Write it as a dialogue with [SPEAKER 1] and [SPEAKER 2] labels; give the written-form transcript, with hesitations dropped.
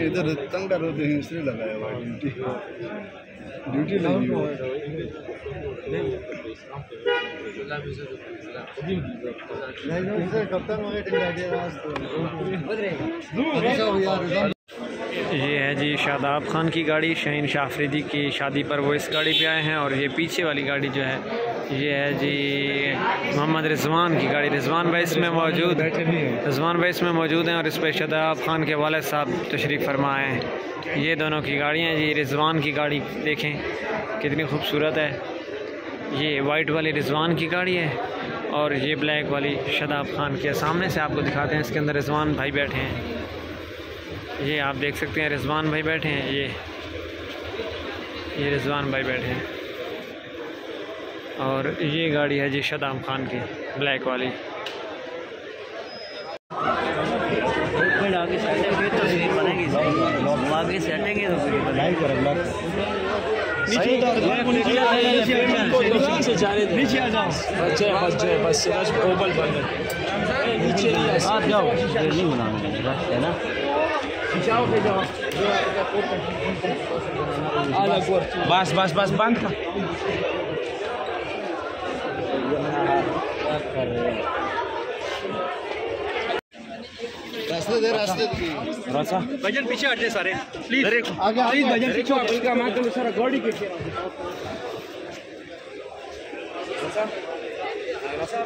[SPEAKER 1] इधर तंगदार होते हैं इसलिए लगाया हुआ ड्यूटी लगी हुई
[SPEAKER 2] ये है जी शादाब खान की गाड़ी। शाहीन शाह अफरीदी की शादी पर वो इस गाड़ी पे आए हैं। और ये पीछे वाली गाड़ी जो है ये है जी मोहम्मद रिजवान की गाड़ी। रिजवान भाई इसमें मौजूद हैं और इस पर शादाब खान के वालिद साहब तशरीफ़ फरमा हैं। ये दोनों की गाड़ियाँ जी। रिजवान की गाड़ी देखें कितनी खूबसूरत है। ये वाइट वाली रिजवान की गाड़ी है और ये ब्लैक वाली शादाब खान की। सामने से आपको दिखाते हैं, इसके अंदर रिजवान भाई बैठे हैं। ये आप देख सकते हैं रिजवान भाई बैठे हैं। ये रिजवान भाई बैठे हैं और ये गाड़ी है जी शादाब खान की ब्लैक वाली।
[SPEAKER 3] आगे सेटेंगे तो तस्वीर बनेगी, आगे सेटेंगे तो नीचे आ जाओ बस ओबल बंद नीचे आ जाओ। नहीं बनाना है ना, बस बस बस बंद कर। रास्ता भजन पीछे हटे सारे प्लीज, आगे प्लीज भजन पीछे हटेगा। मैं तो सारा गाड़ी पीछे रास्ता